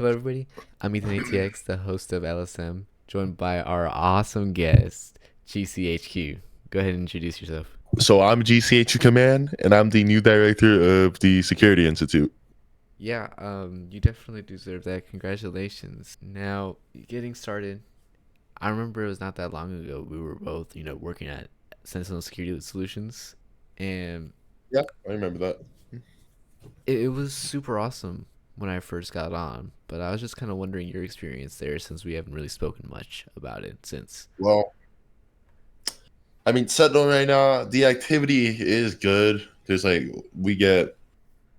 Hello, everybody. I'm Ethan ATX, the host of LSM, joined by our awesome guest, GCHQ. Go ahead and introduce yourself. So I'm GCHQ Command, and I'm the new director of the Security Institute. Yeah, you definitely deserve that. Congratulations. Now, getting started, I remember it was not that long ago we were both, working at Sentinel Security Solutions, and Yeah, I remember that. it was super awesome when I first got on. But I was just kind of wondering your experience there, since we haven't really spoken much about it since. Well, I mean, Sentinel right now, the activity is good. There's like we get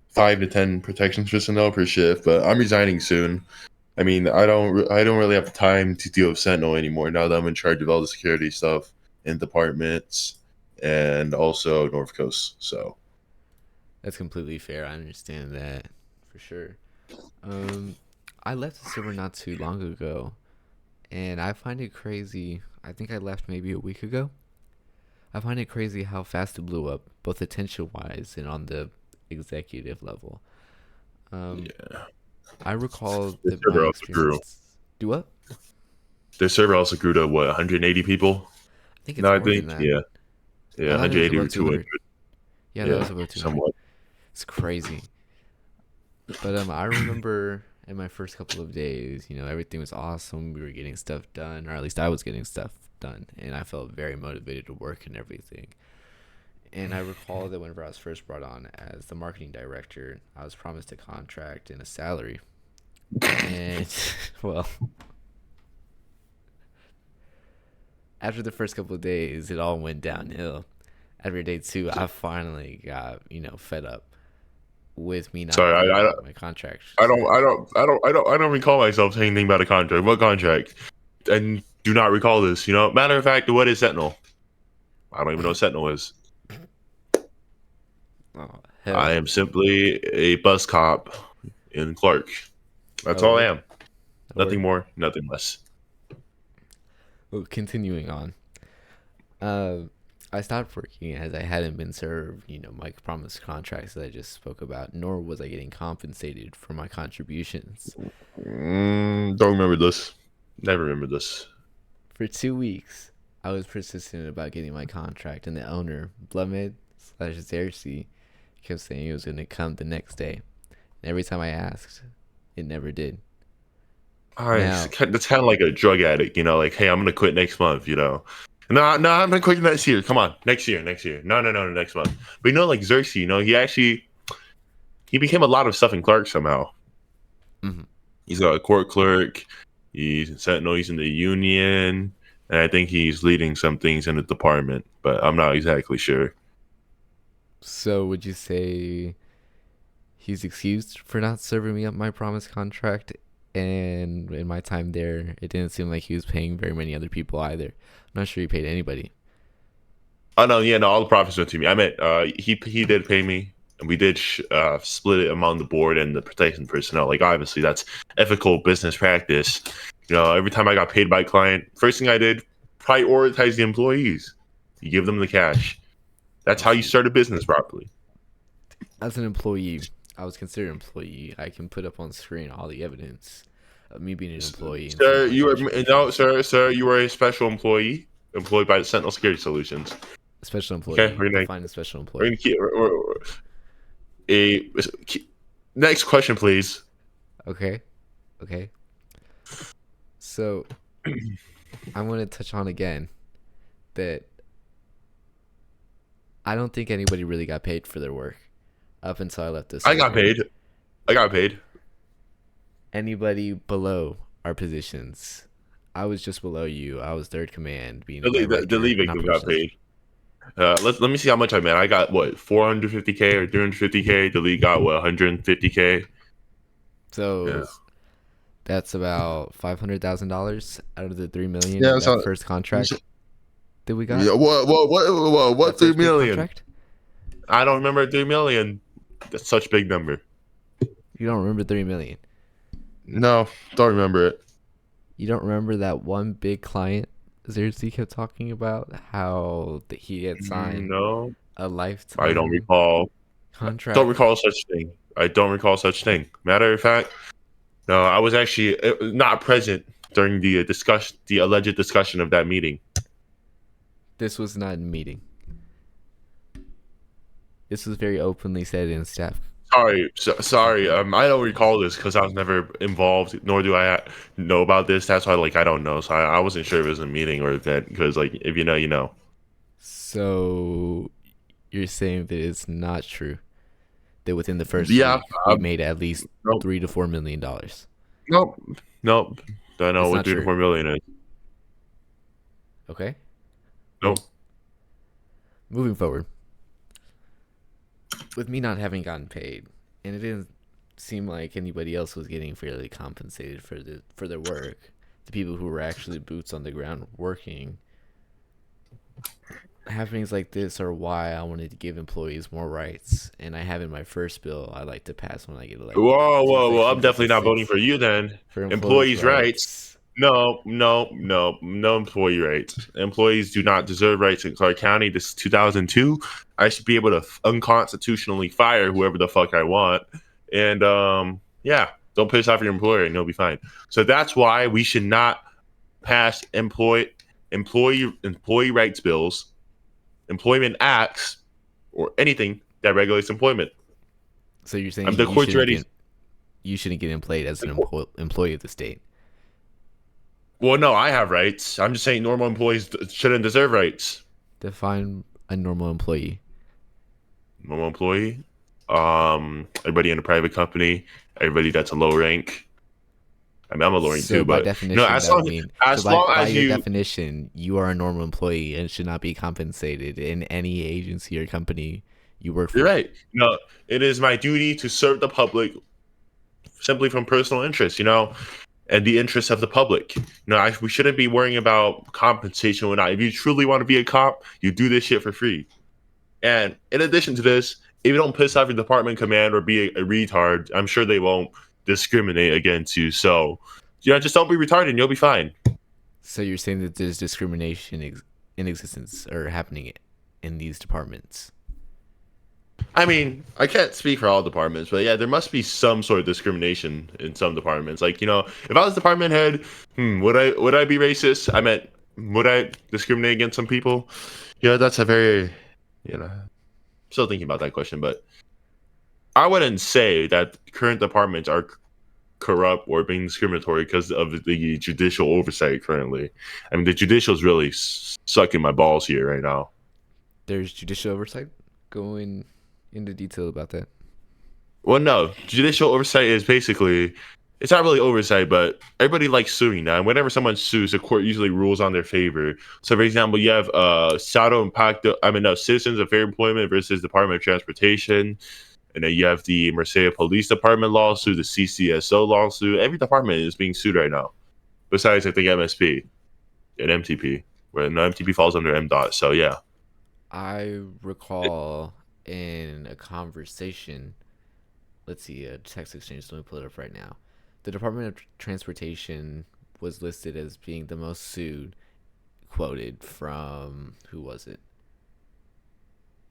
5 to 10 protections personnel per shift, but I'm resigning soon. I mean, I don't really have the time to deal with Sentinel anymore now that I'm in charge of all the security stuff in departments and also North Coast. So That's completely fair. I understand that for sure. Um, I left the server not too long ago, and I find it crazy. I think I left maybe a week ago. I find it crazy how fast it blew up, both attention wise and on the executive level. Um, yeah, I recall the that my server also grew. experience. Do what? The server also grew to what 180 people. I think it's No, I more than think that. yeah, I thought it was 180 above or 200. 200. Yeah, that was Yeah, above 200. somewhat. It's crazy. But I remember in my first couple of days, everything was awesome. We were getting stuff done, or at least I was getting stuff done, and I felt very motivated to work and everything. And I recall that whenever I was first brought on as the marketing director, I was promised a contract and a salary. And well, after the first couple of days, it all went downhill. After day two, I finally got fed up with me not Sorry, getting my contract salary. I don't recall myself saying anything about a contract. What contract? And do not recall this. Matter of fact, what is Sentinel? I don't even know what Sentinel is. Oh I hell! am simply a bus cop in Clark. That's That'll all I work. am. That'll Nothing work. more, nothing less. Well, continuing on. Uh, I stopped working as I hadn't been served, my promised contracts that I just spoke about, nor was I getting compensated for my contributions. Don't remember this. Never remember this. For 2 weeks, I was persistent about getting my contract, and the owner, Blumid slash Xerxes, kept saying it was going to come the next day. And every time I asked, it never did. Now, That's kind of like a drug addict, like, hey, I'm gonna quit next month, No, no, I'm gonna quit next year. Come on, next year, next year. No, no, no, no, next month. But Xerxes, he became a lot of stuff in Clark somehow. mhm. He's a court clerk. He's in Sentinel. He's in the union, and I think he's leading some things in the department, but I'm not exactly sure. So would you say he's excused for not serving me up my promised contract? And in my time there, it didn't seem like he was paying very many other people either. I'm not sure he paid anybody. Oh no, yeah, no, all the profits went to me. I meant he did pay me, and we did split it among the board and the protection personnel. Like obviously, that's ethical business practice. Every time I got paid by a client, first thing I did, prioritize the employees. You give them the cash. That's I how you see. start a business properly. As an employee, I was considered an employee. I can put up on screen all the evidence of me being an employee and some of Sir, my you are no, contributions. sir, you are a special employee employed by the Sentinel Security Solutions. Special Okay, employee. Define a special we're employee. gonna keep a next question, please. Okay. Okay. So I want to touch on again that I don't think anybody really got paid for their work up until I left the I got server. paid. I got paid. Anybody below our positions. I was just below you. I was third command, being a The director lead in victim got operations. paid. Let me see how much I made. I got what 450K or 350K. The league got what 150K. Yeah. So that's about $500,000 out of the 3 million Yeah. of that first contract that we got. Yeah. That What 3 first big million? contract. I don't remember 3 million. That's such a big number. You don't remember 3 million. No, don't remember it. You don't remember that one big client Xerxes kept talking about how that he had signed No, a I don't lifetime recall. Don't contract. recall such thing. I don't recall such thing. Matter of fact, No, I was actually not present during the discussion, the alleged discussion of that meeting. This was not a meeting. This was very openly said in staff. Sorry. I don't recall this because I was never involved, nor do I know about this. That's why, like, I don't know. So I wasn't sure if it was a meeting or event. Because, like, if you know, you know. So you're saying that it's not true that within the first Yeah. week we made at least Nope. $3 to $4 million. Nope. Nope. Don't know It's what not three to true. four million is. Okay. Well, Nope. moving forward, with me not having gotten paid, and it didn't seem like anybody else was getting fairly compensated for their work. The people who were actually boots on the ground working. Happenings like this are why I wanted to give employees more rights, and I have in my first bill I'd like to pass when I get elected. Whoa, So whoa, whoa! Section I'm definitely not voting 56 for you then. for employees' Employees' rights. rights. No, no, no, no employee rights. Employees do not deserve rights in Clark County. This is 2002. I should be able to unconstitutionally fire whoever the fuck I want. And yeah, don't piss off your employer and you'll be fine. So that's why we should not pass employee rights bills, employment acts, or anything that regulates employment. So you're saying The court's ready. you shouldn't get employed as an employee of the state. Well, no, I have rights. I'm just saying normal employees shouldn't deserve rights. Define a normal employee. Normal employee, everybody in a private company, everybody that's a low rank. I mean, I'm a low rank So too, by but no, definition, that would mean as long by as your you, definition, you are a normal employee and should not be compensated in any agency or company you work you're for. right. No, it is my duty to serve the public simply from personal interest. And the interests of the public. We shouldn't be worrying about compensation or not. If you truly want to be a cop, you do this shit for free. And in addition to this, if you don't piss off your department command or be a retard, I'm sure they won't discriminate against you. So, just don't be retarded and you'll be fine. So you're saying that there's discrimination in existence or happening in these departments. I mean, I can't speak for all departments, but yeah, there must be some sort of discrimination in some departments. Like, if I was department head, would I be racist? I meant, would I discriminate against some people? That's a very, still thinking about that question, but I wouldn't say that current departments are corrupt or being discriminatory because of the judicial oversight currently. I mean, the judicial is really sucking my balls here right now. There's judicial oversight. Going into detail about that. Well, no, judicial oversight is basically, it's not really oversight, but everybody likes suing now. And whenever someone sues, the court usually rules on their favor. So, for example, you have Citizens of Fair Employment versus Department of Transportation. And then you have the Merced Police Department lawsuit, the CCSO lawsuit. Every department is being sued right now, besides, I think, MSP and MTP, where no MTP falls under MDOT. So, yeah. I recall in a conversation, let's see, a text exchange, let me pull it up right now. The Department of Transportation was listed as being the most sued, quoted from, who was it?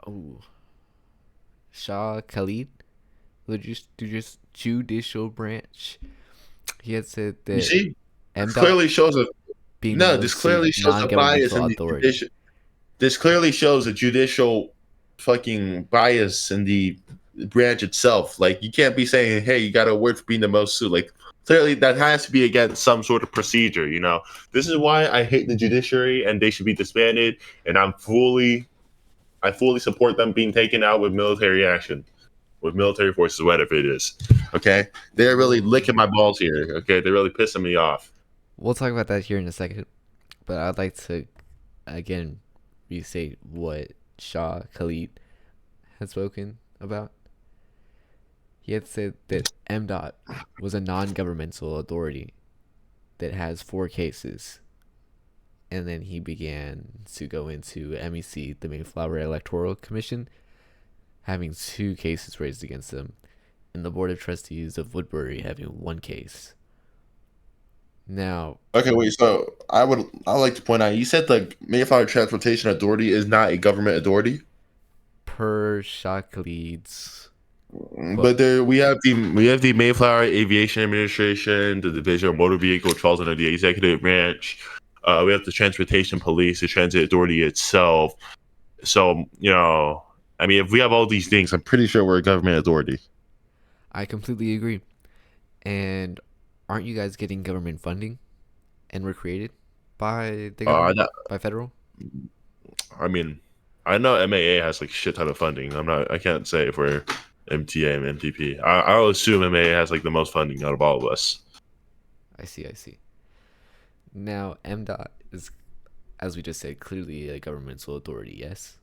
Oh, Shah Khalid, the judicial branch. He had said You that see, MDOT clearly shows a being the no. This most sued clearly shows a bias non-governmental in the authority. judicial. This clearly shows a judicial fucking bias in the branch itself. Like, you can't be saying, "Hey, you got to work for being the most sued." Like, clearly that has to be against some sort of procedure. This is why I hate the judiciary and they should be disbanded. And I fully support them being taken out with military action, with military forces, whatever it is. Okay, they're really licking my balls here. Okay, they're really pissing me off. We'll talk about that here in a second, but I'd like to again restate what Shah Khalid had spoken about. He had said that MDOT was a non-governmental authority that has 4 cases, and then he began to go into MEC, the Mayflower Electoral Commission, having 2 cases raised against them, and the Board of Trustees of Woodbury having 1 case. Now, Okay, wait. So I like to point out, you said the Mayflower Transportation Authority is not a government authority. per Shah Khalid's But But there we have the Mayflower Aviation Administration, the Division of Motor Vehicles falls under the executive branch. We have the Transportation Police, the Transit Authority itself. So I mean, if we have all these things, I'm pretty sure we're a government authority. I completely agree. And aren't you guys getting government funding and were created by the Uh, government, that, by federal? I mean, I know MAA has like a shit ton of funding. I can't say if we're MTA and MTP. I'll assume MAA has like the most funding out of all of us. I see, I see. Now, MDOT is, as we just said, clearly a governmental authority, yes?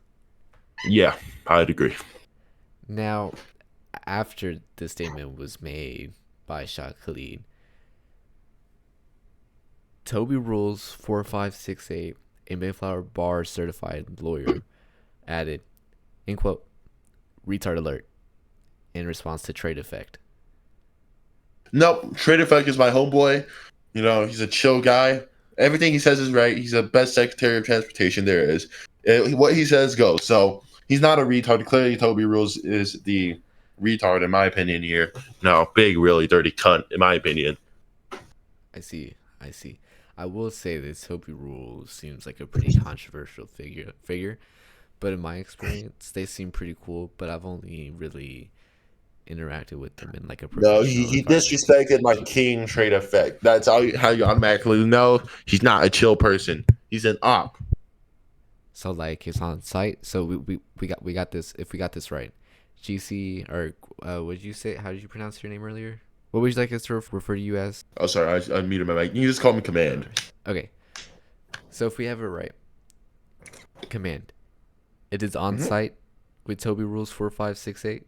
Yeah, I'd agree. Now, after the statement was made by Shah Khalid, Toby Rules 4568, a Mayflower Bar certified lawyer, added, in quote, retard alert, in response to trade effect. Nope, Trade Effect is my homeboy. He's a chill guy. Everything he says is right. He's the best Secretary of Transportation there is. What he says goes. So he's not a retard. Clearly, Toby Rules is the retard, in my opinion, here. No, big, really dirty cunt, in my opinion. I see, I see. I will say this Toby Rules seems like a pretty controversial figure, but in my experience, they seem pretty cool, but I've only really interacted with them in like a No, he, professional he environment. disrespected my king Trade Effect. That's how you automatically know he's not a chill person. He's an op. So like it's on site. So we got this. If we got this right, GC or what did you say? How did you pronounce your name earlier? What would you like us to refer to you as? Oh, sorry, I muted my mic. You just call me No Command. worries. Okay. So if we have it right, command. It is on Mhm. site with Toby Rules 4568.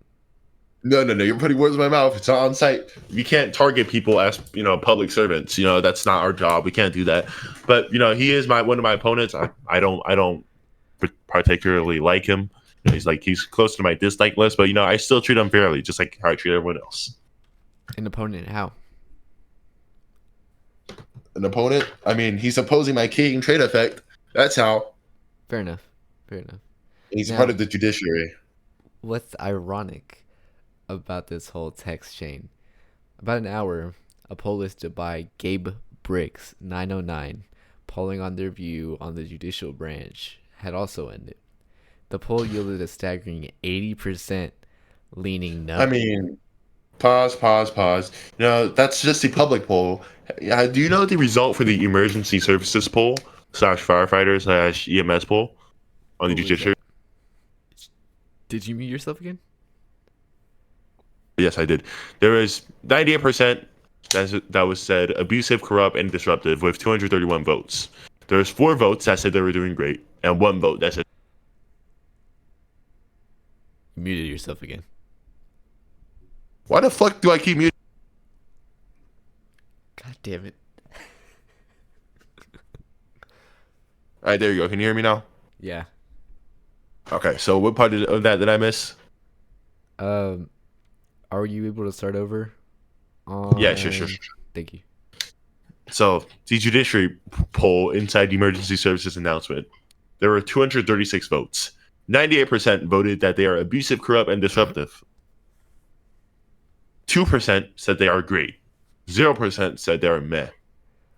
No, no, no. You're putting words in my mouth. It's not on site. We can't target people as public servants. That's not our job. We can't do that. But he is one of my opponents. I don't particularly like him. He's close to my dislike list. But I still treat him fairly, just like how I treat everyone else. An opponent? How? An opponent. I mean, he's opposing my king Trade Effect. That's how. Fair enough. Fair enough. He's a part Now, of the judiciary. what's ironic about this whole text chain? About an hour, a poll listed by Gabe Bricks 909, polling on their view on the judicial branch, had also ended. The poll yielded a staggering 80% leaning I no. mean, pause, pause, pause. That's just the public poll. Do you know the result for the emergency services poll slash firefighter slash EMS poll on the What was judiciary? that? Did you mute yourself again? Yes, I did. There was 98% that was said abusive, corrupt, and disruptive with 231 votes. There's 4 votes that said they were doing great, and 1 vote that said, You muted yourself again. why the fuck do I keep muting? God damn it. All right, there you go. Can you hear me now? Yeah. Okay, so what part of that did I miss? Um, are you able to start over Yeah, sure, sure, on? sure. Thank you. So the judiciary poll inside the emergency services announcement, there were 236 votes. 98% voted that they are abusive, corrupt, and disruptive. 2% said they are great. 0% said they are meh.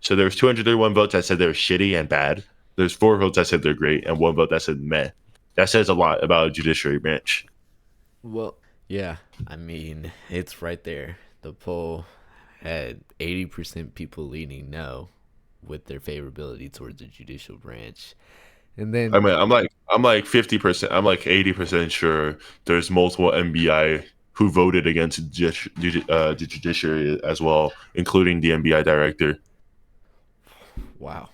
So there's 231 votes that said they're shitty and bad. There's 4 votes that said they're great and 1 vote that said meh. That says a lot about a judiciary branch. Well, yeah. I mean, it's right there. The poll had 80% people leaning no with their favorability towards the judicial branch. And I then, mean, I'm like 50%. I'm like 80% sure there's multiple MBI who voted against the judiciary as well, including the MBI director. wow,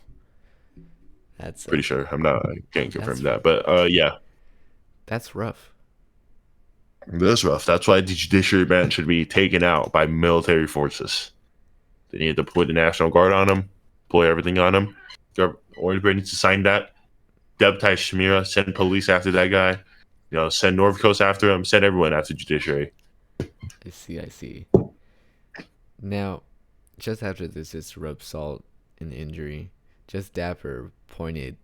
that's Pretty sure. I can't confirm that's that, but yeah, that's rough. that's rough. That's why the judiciary branch should be taken out by military forces. They need to put the National Guard on them, deploy everything on them. Or everybody needs to sign that. Deputize Shamira, send police after that guy. Send North Coast after him. Send everyone after judiciary. I see, I see. Now, just after this just rub salt in the injury, just Dapper pointed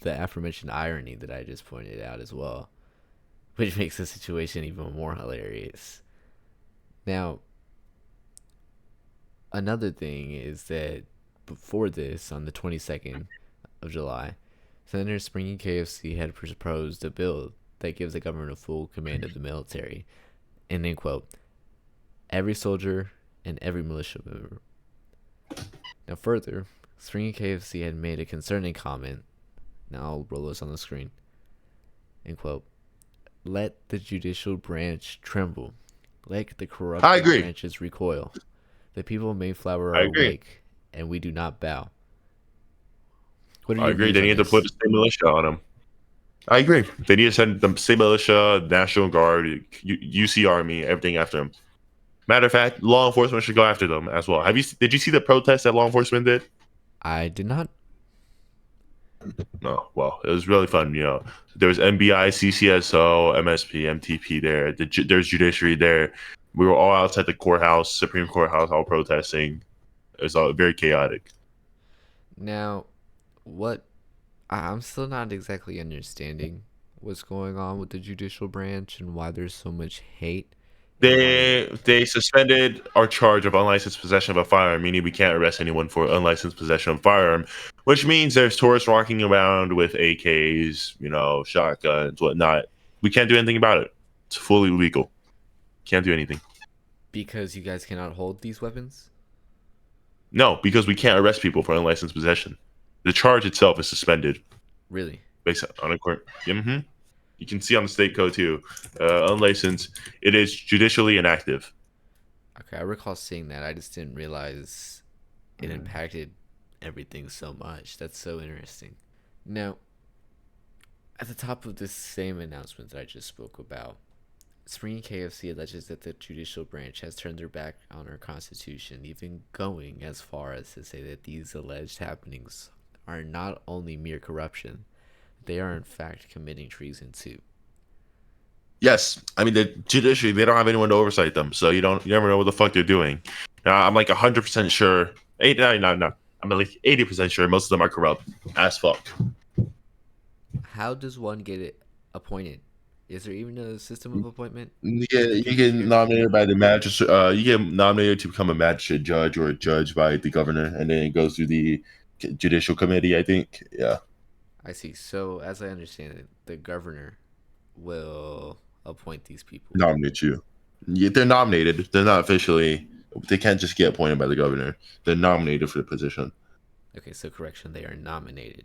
the aforementioned irony that I just pointed out as well. which makes the situation even more hilarious. Now, another thing is that before this, on the 22nd of July, Senator Springy KFC had proposed a bill that gives the government a full command of the military. And then, quote, every soldier and every militia member. Now, further, Springy KFC had made a concerning comment. Now I'll roll this on the screen. And quote, let the judicial branch tremble. Let the I corrupted agree. branches recoil. The people of Mayflower I are agree. awake, and we do not bow. What are I your agree. views They on need to put this? the state militia on them. I agree. They need to send the state militia, National Guard, UC Army, everything after them. Matter of fact, law enforcement should go after them as well. Did you see the protest that law enforcement did? I did not. No. Well, it was really fun. There was NBI, CCSO, MSP, MTP there. There's judiciary there. We were all outside the courthouse, Supreme Courthouse, all protesting. It was all very chaotic. Now, what I'm still not exactly understanding what's going on with the judicial branch and why there's so much hate and why. They suspended our charge of unlicensed possession of a firearm, meaning we can't arrest anyone for unlicensed possession of a firearm, which means there's tourists walking around with AKs, shotguns, whatnot. We can't do anything about it. It's fully legal. Can't do anything. Because you guys cannot hold these weapons? No, because we can't arrest people for unlicensed possession. The charge itself is suspended Really? based on a court. Mm-hmm. You can see on the state code too. Unlicensed. It is judicially inactive. Okay, I recall seeing that. I just didn't realize it impacted everything so much. That's so interesting. Now, at the top of this same announcement that I just spoke about, Springy KFC alleges that the judicial branch has turned their back on our Constitution, even going as far as to say that these alleged happenings are not only mere corruption, they are in fact committing treason too. Yes, I mean the judiciary. They don't have anyone to oversight them, so you never know what the fuck they're doing. I'm like 100% sure. No. I'm like 80% sure most of them are corrupt as fuck. How does one get it appointed? Is there even a system of appointment? You get nominated by the magistrate. You get nominated to become a magistrate judge or a judge by the governor, and then it goes through the judicial committee. I think. Yeah, I see. So, as I understand it, the governor will appoint these people. nominate you. Yeah, they're nominated. They're not officially. They can't just get appointed by the governor. They're nominated for the position. Okay, so correction, they are nominated.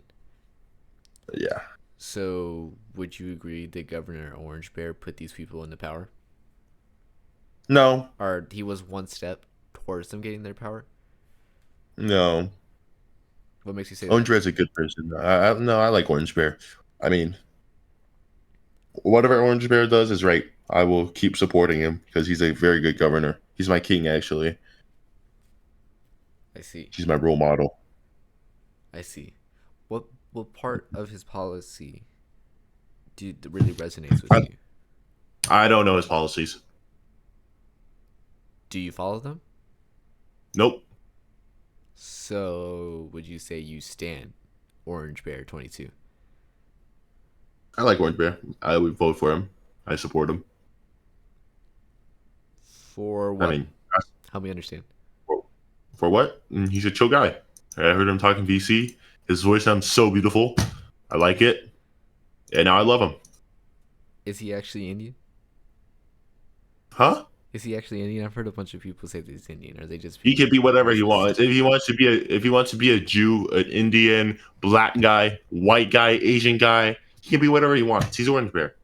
Yeah. So, would you agree that Governor Orange Bear put these people into power? No. Or he was one step towards them getting their power? No. What makes you say that? Orange Bear's a good person. No, I like Orange Bear. I mean, whatever Orange Bear does is right. I will keep supporting him because he's a very good governor. He's my king, actually. I see. He's my role model. I see. What part of his policy really resonates with I, you? I don't know his policies. Do you follow them? Nope. So, would you say you stand Orange Bear 22? I like Orange Bear. I would vote for him. I support him. For I what? mean, Help me understand. for what? He's a chill guy. I heard him talking VC. His voice sounds so beautiful. I like it. And now I love him. Is he actually Indian? Huh? Is he actually Indian? I've heard a bunch of people say that he's Indian. Are they just He being can be whatever he racist? wants. If he wants to be a Jew, an Indian, black guy, white guy, Asian guy, he can be whatever he wants. He's Orange Bear.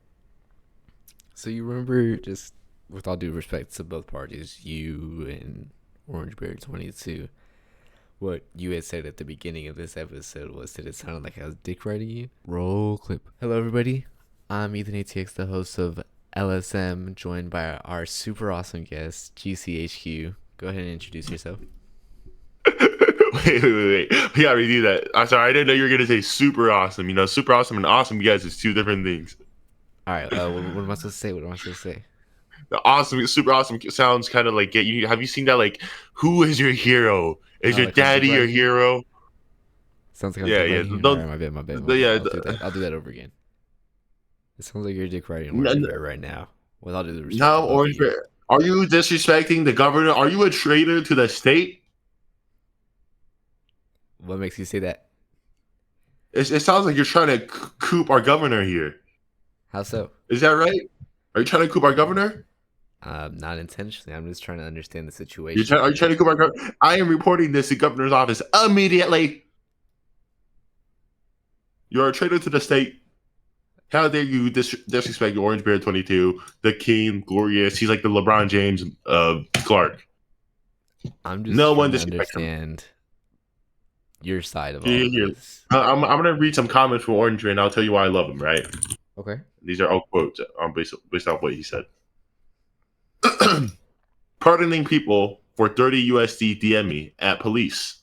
So you remember, just with all due respect to both parties, you and Orange Bear 22, what you had said at the beginning of this episode was that it sounded like I was dick riding you? Roll clip. Hello, everybody. I'm Ethan ATX, the host of LSM, joined by our super awesome guest, GCHQ. Go ahead and introduce yourself. Wait. We gotta redo that. I'm sorry, I didn't know you were gonna say super awesome. Super awesome and awesome, you guys, is two different things. All right, what am I supposed to say? What am I supposed to say? The awesome, super awesome sounds kind of like get you. Have you seen that? Like, who is your hero? Is Oh, your like I'm dick daddy your riding you? hero? Sounds like I'm Yeah, dick yeah. riding you. All Don't. right, my bad. Yeah. I'll do that over again. It sounds like you're decorating N- Orange n- Bear right now. With all due respect to No, both of Orange you. Bear. Are you disrespecting the governor? Are you a traitor to the state? What makes you say that? It sounds like you're trying to coup our governor here. How so? Is that right? Are you trying to coup our governor? Not intentionally. I'm just trying to understand the Are situation you here. trying to coup our governor? I am reporting this to governor's office immediately. You're a traitor to the state. How dare you disrespect Orange Bear 22, the king, glorious. He's like the LeBron James of Clark. I'm just No one trying to disrespect him. understand your side of all Here, of here. this. I'm gonna read some comments from Orange Bear, and I'll tell you why I love him. Right? Okay. These are all quotes based off what he said. Pardoning people for 30 USD DM me at police.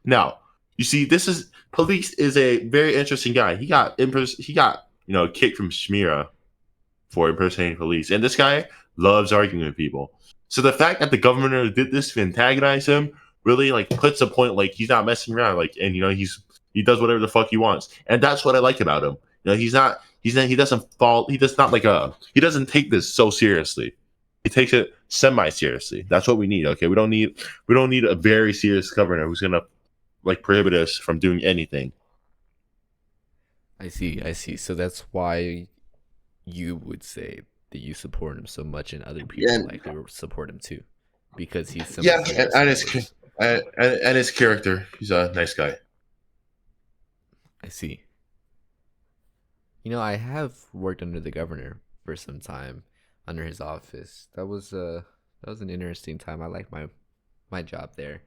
Now, you see, this is police is a very interesting guy. He got kicked from Shmira for impersonating police, and this guy loves arguing with people. So the fact that the governor did this to antagonize him really like puts a point like he's not messing around, like, and he does whatever the fuck he wants, and that's what I like about him. He doesn't fall. He doesn't take this so seriously. He takes it semi seriously. That's what we need. Okay, we don't need a very serious governor who's gonna like prohibit us from doing anything. I see. I see. So that's why you would say that you support him so much, and other people And likely will support him too, because he's yeah, sympathetic towards. and his character. He's a nice guy. I see. I have worked under the governor for some time, under his office. That was an interesting time. I like my job there,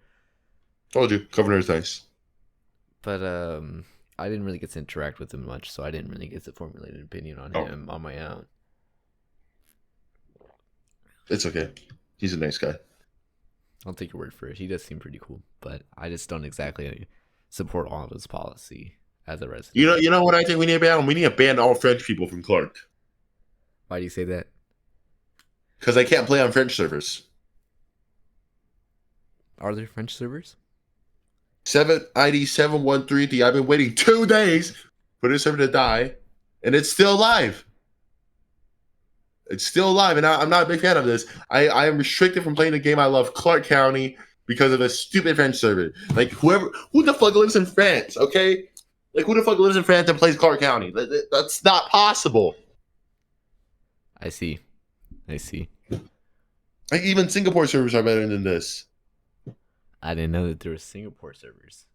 Told you, governor's nice. but I didn't really get to interact with him much, so I didn't really get to formulate an opinion on Oh, him on my own. it's okay. He's a nice guy. I'll take your word for it. He does seem pretty cool, but I just don't exactly support all of his policy as a resident. You know what I think we need to ban? We need to ban all French people from Clark Why do you say that? because they can't play on French servers. Are there French servers? 7ID713D. I've been waiting 2 days for this server to die, and it's still alive. It's still alive, and I'm not a big fan of this. I am restricted from playing the game I love, Clark County, because of a stupid French server. Like who the fuck lives in France? Okay, like who the fuck lives in France and plays Clark County? That's not possible. I see. I see. Like even Singapore servers are better than this. I didn't know that there were Singapore servers.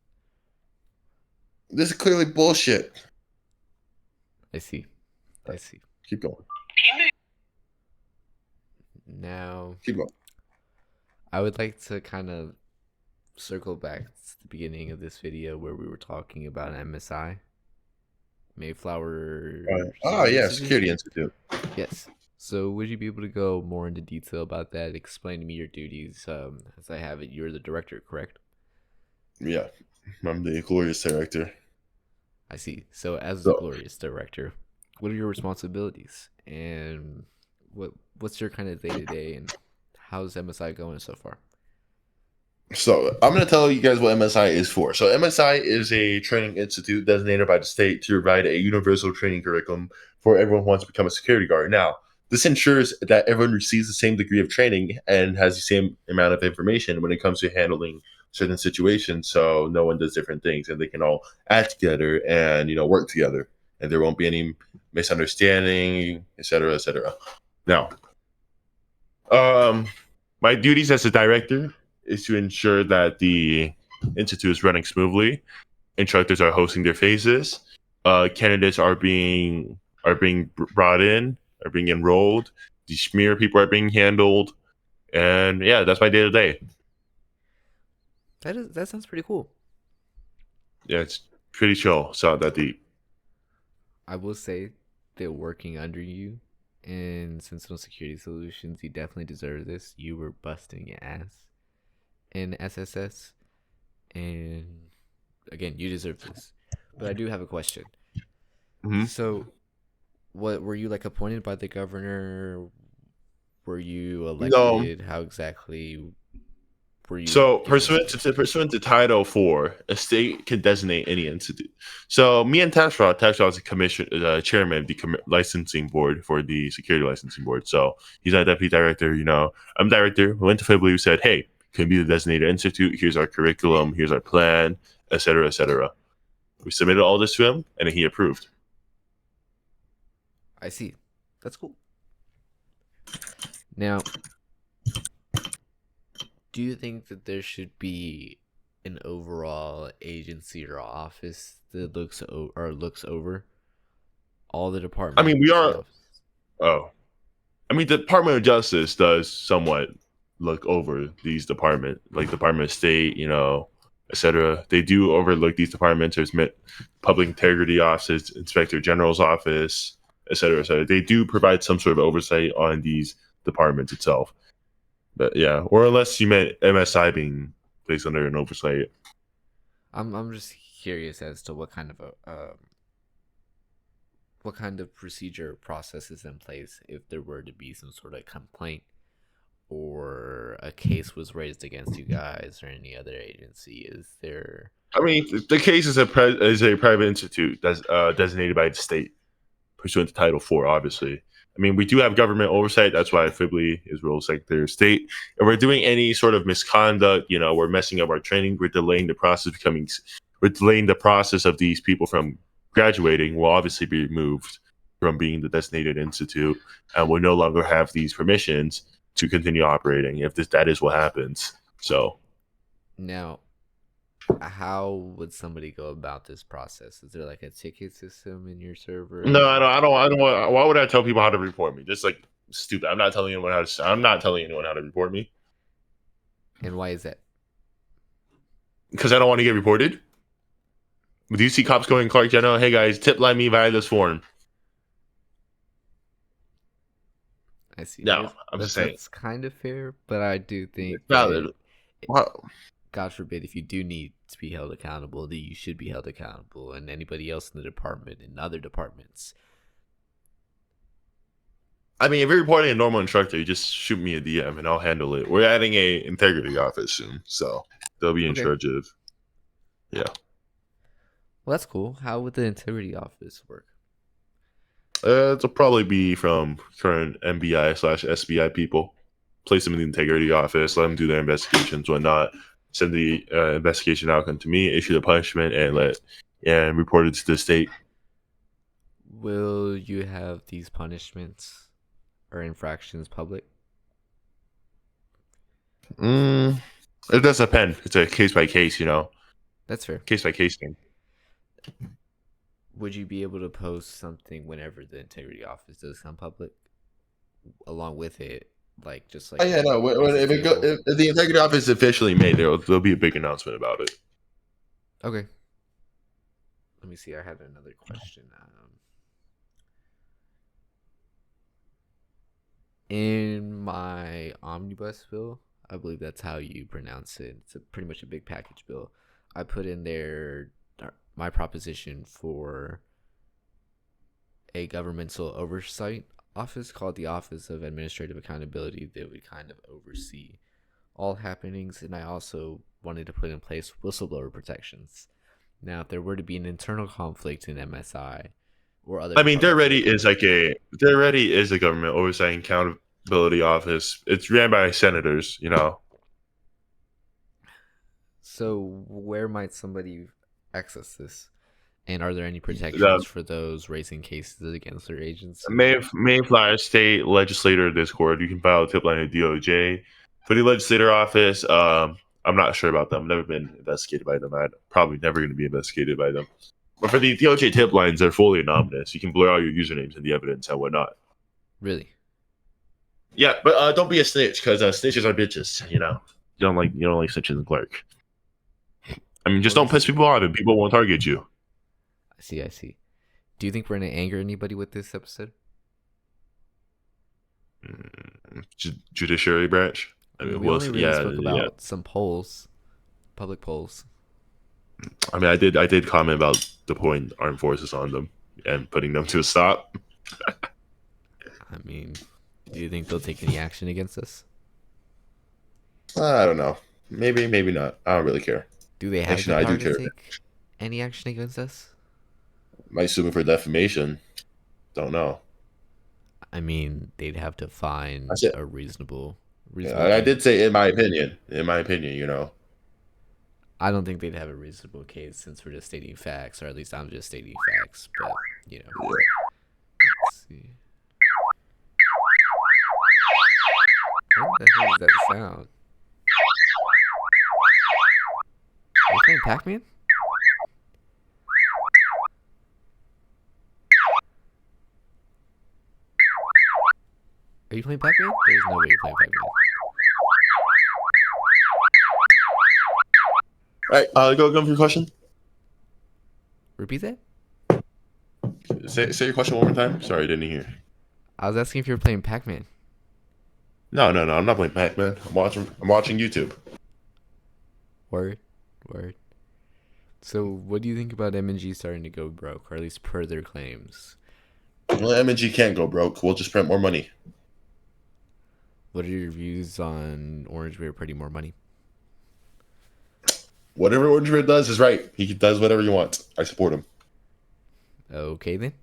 This is clearly bullshit. I see. I see. Keep going. Now, Keep going. I would like to kind of circle back to the beginning of this video where we were talking about MSI, Mayflower Security Yeah, Institute. Security Institute. Yes. So, would you be able to go more into detail about that? Explain to me your duties. As I have it, you're the director, correct? Yeah, I'm the glorious director. I see. So, as the So, glorious director, what are your responsibilities, and what's your kind of day to day, and how's MSI going so far? so I'm going to tell you guys what MSI is for. So MSI is a training institute designated by the state to provide a universal training curriculum for everyone who wants to become a security guard. Now, this ensures that everyone receives the same degree of training and has the same amount of information when it comes to handling certain situations. So no one does different things, and they can all act together and work together, and there won't be any misunderstanding, etc., etc. Now, my duties as a director is to ensure that the institute is running smoothly. Instructors are hosting their phases. Candidates are being brought in, are being enrolled. The smear people are being handled, and yeah, that's my day to day. That sounds pretty cool. Yeah, it's pretty chill. It's not that deep. I will say that working under you in Sentinel Security Solutions, you definitely deserve this. You were busting your ass in SSS, and again, you deserve this. But I do have a question. Mm-hmm. So, what were you like appointed by the governor? Were you No, elected? How exactly were you So given this information? pursuant to Title IV, a state can designate any institute. So me and Tashraw is a commission, chairman of the licensing board for the security licensing board. So he's our deputy director. I'm director. We went to Fibly. We said, hey, can be the designated institute. Here's our curriculum. Here's our plan, et cetera, et cetera. We submitted all this to him, and he approved. I see. That's cool. Now, do you think that there should be an overall agency or office that looks over all the I mean, we departments and are. offices? Oh, I mean, the Department of Justice does somewhat look over these departments, like Department of State, etc. They do overlook these departments. There's Public Integrity Office, Inspector General's Office, etc., etc. They do provide some sort of oversight on these departments itself. But yeah, or unless you meant MSI being placed under an oversight. I'm just curious as to what kind of procedure process is in place if there were to be some sort of complaint or a case was raised against you guys or any other agency. Is there? I mean, the case is a private institute that's designated by the state, pursuant to Title IV, obviously. I mean, we do have government oversight. That's why Fibly is Rule Secretary of State. If we're doing any sort of misconduct, we're messing up our training. We're delaying the process of these people from graduating. Will obviously be removed from being the designated institute, and will no longer have these permissions to continue operating if that is what happens. So Now, how would somebody go about this process? Is there like a ticket system in your no, server? I don't want. Why would I tell people how to report me? Just like stupid. I'm not telling anyone how to report me And why is that? because I don't want to get reported. Do you see cops going Clark General? Hey guys, tip line me via this form. I see. I No, guess I'm just saying. that's kind of fair, but I do It's think valid. that, Wow. God forbid, if you do need to be held accountable, that you should be held accountable, and anybody else in the department and other departments. I mean, if you're reporting a normal instructor, you just shoot me a DM and I'll handle it. We're adding a integrity office soon, so they'll be in Okay. charge of. Yeah, Well, that's cool. How would the integrity office work? it'll probably be from current MBI/SBI people. Place them in the integrity office, let them do their investigations, whatnot. Send the investigation outcome to me, issue the punishment, and report it to the state. Will you have these punishments or infractions public? Mm, it does depend. It's a case by case, That's fair. case by case thing. Would you be able to post something whenever the integrity office does come public, along with it, like just Oh like yeah, a no. as a table? If the integrity office is officially made, there'll be a big announcement about it. Okay. Let me see. I had another question. In my omnibus bill, I believe that's how you pronounce it. It's pretty much a big package bill. I put in there my proposition for a governmental oversight office called the Office of Administrative Accountability that would kind of oversee all happenings, and I also wanted to put in place whistleblower protections. Now, if there were to be an internal conflict in MSI or other I mean, departments of the government, there already is a government oversight and accountability office. It's ran by senators. so where might somebody access this? And are there any The protections for those raising cases against their agency? Mayflower State Legislator Discord. You can file a tip line at DOJ. For the legislator office, I'm not sure about them. I've never been investigated by them. I'm probably never going to be investigated by them. But for the DOJ tip lines, they're fully anonymous. You can blur all your usernames and the evidence and whatnot. Really? Yeah, but don't be a snitch because snitches are bitches. You don't like snitches and clerk. I mean, just Well, don't this piss is. people off, and people won't target you. I see. I see. Do you think we're gonna anger anybody with this episode? Judiciary branch. I I mean, mean, we only really yeah, spoke yeah. about some polls, public polls. I mean, I did comment about deploying armed forces on them and putting them to a stop. I mean, do you think they'll take any action against us? I don't know. Maybe, maybe not. I don't really care. Do they have the Actually, no, I power do to care. take any action against us? Might sue me for defamation. Don't know. I mean, they'd have to I find said, a reasonable I did thing. say in my opinion. In my opinion, you know. I don't think they'd have a reasonable case since we're just stating facts, or at least I'm just stating facts. But you know, Yeah. let's see. What the hell is that sound? Are you playing Pac-Man? Are you playing Pac-Man? There's no way you're playing Pac-Man. All right. Go for your question. Repeat that. Say your question one more time. Sorry, I didn't hear. I was asking if you were playing Pac-Man. No, no, no. I'm not playing Pac-Man. I'm watching YouTube. Word, word. So, what do you think about M&G starting to go broke, or at least per their claims? Well, M&G can't go broke. We'll just print more money. What are your views on Orange Bear printing more money? Whatever Orange Red does is right. He does whatever he wants. I support him. Okay then.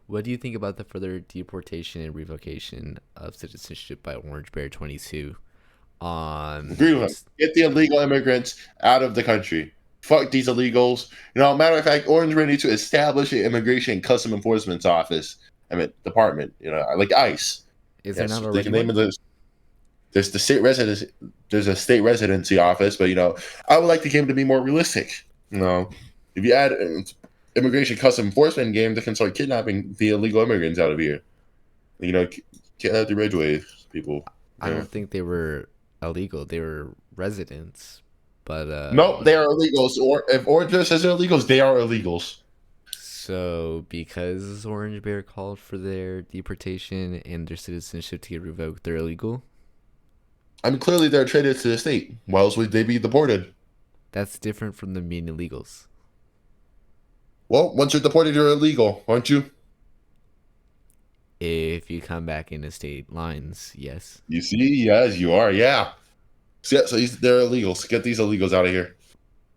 What do you think about the further deportation and revocation of citizenship by Orange Bear 22 Agree on with him. Get the illegal immigrants out of the country. Fuck these illegals. You know, matter of fact, Orange Red needs to establish an immigration and custom enforcement office. I mean, department. You know, like ICE. is there Yes, not they already can name one? it this. There's the state residence. There's a state residency office, but you know, I would like the game to be more realistic. You know, if you add immigration custom enforcement game, they can start kidnapping the illegal immigrants out of here. You know, kidnap the ridgeway people. I Yeah. don't think they were illegal. They were residents. But Nope, they are illegals. Or if Orange says they're illegals, they are illegals. so because Orange Bear called for their deportation and their citizenship to get revoked, they're illegal. I mean, clearly they're traded to the state. Why else would they be deported? That's different from them being illegals. Well, once you're deported, you're illegal, aren't you? If you come back into state lines, yes. You see, yes, you are. Yeah. So, yeah, so they're illegals. Get these illegals out of here.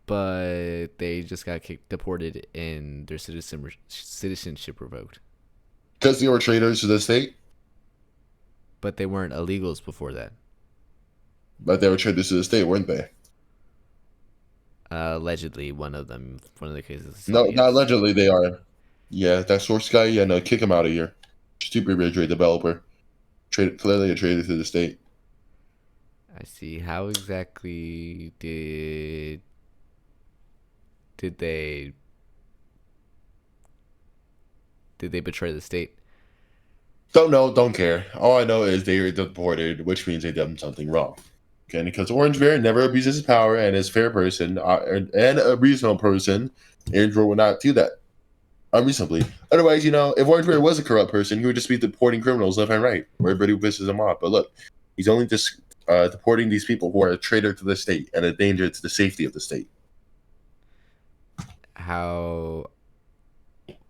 But they just got deported and their citizenship revoked. Because they were traitors to the state, But they weren't illegals before that. but they were traitors to the state, weren't they? Allegedly, one of the cases No, saw not yes. allegedly they are. Yeah, that source guy, yeah, no, kick him out of here. Stupid ridge rate developer. Clearly a traitor to the state. I see. How exactly did they betray the state? Don't know, don't care. All I know is they were deported, which means they done something wrong. Okay, because Orange Bear never abuses his power and is a fair person and a reasonable person, Andrew will not do that unreasonably. Otherwise, you know, if Orange Bear was a corrupt person, he would just be deporting criminals left and right, where everybody pisses him off. But look, he's only just deporting these people who are a traitor to the state and a danger to the safety of the state. How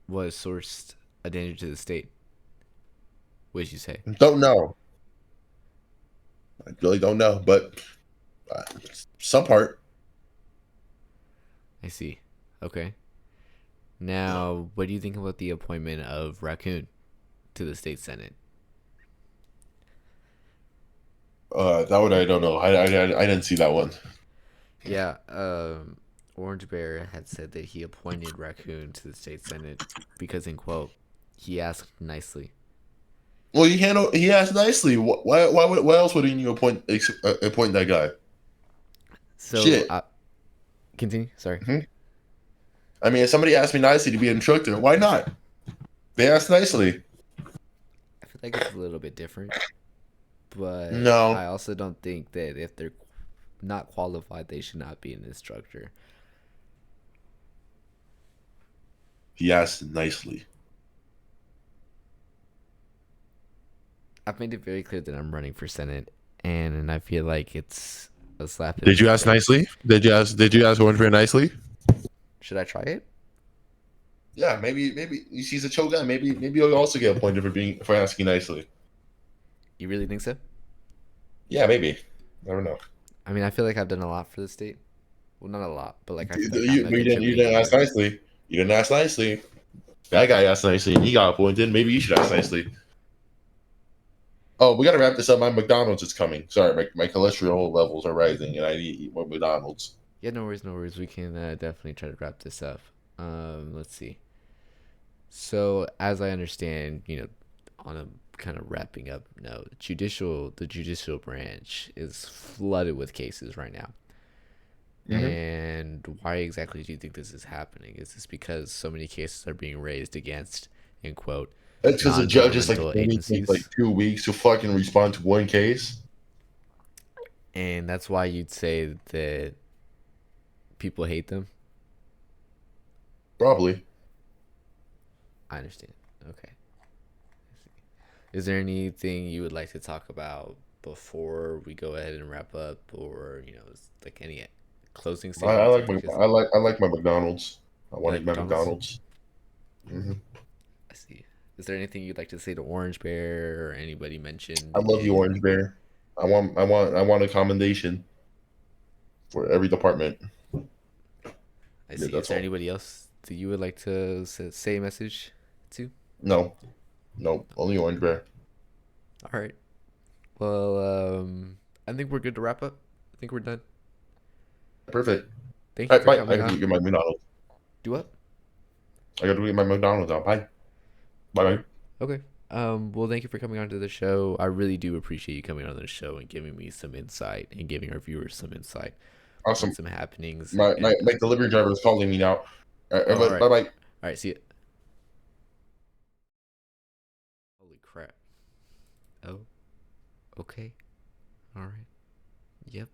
was sourced a danger to the state? Would you say? Don't know. I really don't know, but uh, some part. I see. Okay. Now, what do you think about the appointment of Raccoon to the state senate? That one I don't know. I didn't see that one. Yeah, Orange Bear had said that he appointed Raccoon to the state senate because, in quote, he asked nicely. Well, he asked nicely. Why else would you appoint that guy? So, Shit. continue. Sorry. Mhm. I mean, if somebody asked me nicely to be an instructor, why not? They asked nicely. I feel like it's a little bit different, but I No, also don't think that if they're not qualified, they should not be an instructor. he asked nicely. I've made it very clear that I'm running for senate, and I feel like it's a slap in Did the you ask face. nicely? Did you ask Orange Bear nicely? Should I try it? Yeah, maybe he's a chill guy. Maybe you'll also get appointed for asking nicely. You really think so? Yeah, maybe. Never know. I mean, I feel like I've done a lot for the state. Well, not a lot, but like I feel like I'm You, a you contributing didn't ask member. nicely. You didn't ask nicely. That guy asked nicely, and he got appointed. Maybe you should ask nicely. Oh, we got to wrap this up. My McDonald's is coming. Sorry, my cholesterol levels are rising, and I need to eat more McDonald's. Yeah, no worries, no worries. We can definitely try to wrap this up. Let's see. So, as I understand, on a kind of wrapping up note, the judicial branch is flooded with cases right now. Mm-hmm. And why exactly do you think this is happening? Is this because so many cases are being raised against, in quote, That's because the judge is like non-governmental only takes like agencies? 2 weeks to fucking respond to one case. And that's why you'd say that people hate them? Probably. I understand. Okay. Is there anything you would like to talk about before we go ahead and wrap up, or like any closing I statements? I like think is I like my McDonald's. I you want to like eat my McDonald's. McDonald's. Hmm. I see. Is there anything you'd like to say to Orange Bear or anybody I mentioned love you, in? Orange Bear. I want a commendation for every department. I Yeah, see. Is that's there all. anybody else that you would like to say a message to? No, no, only Orange Bear. All right. Well, I think we're good to wrap up. I think we're done. Perfect. Thank All you right, for bye. I coming gotta on. go get my McDonald's. Do what? I gotta go get my McDonald's now. Bye. Bye. Bye. Okay. Well, thank you for coming on to the show. I really do appreciate you coming on the show and giving me some insight and giving our viewers some insight on Awesome. some happenings. My And delivery driver is calling me now. oh, all right, Bye bye. all right. See you. Holy crap. Oh, okay. All right. Yep.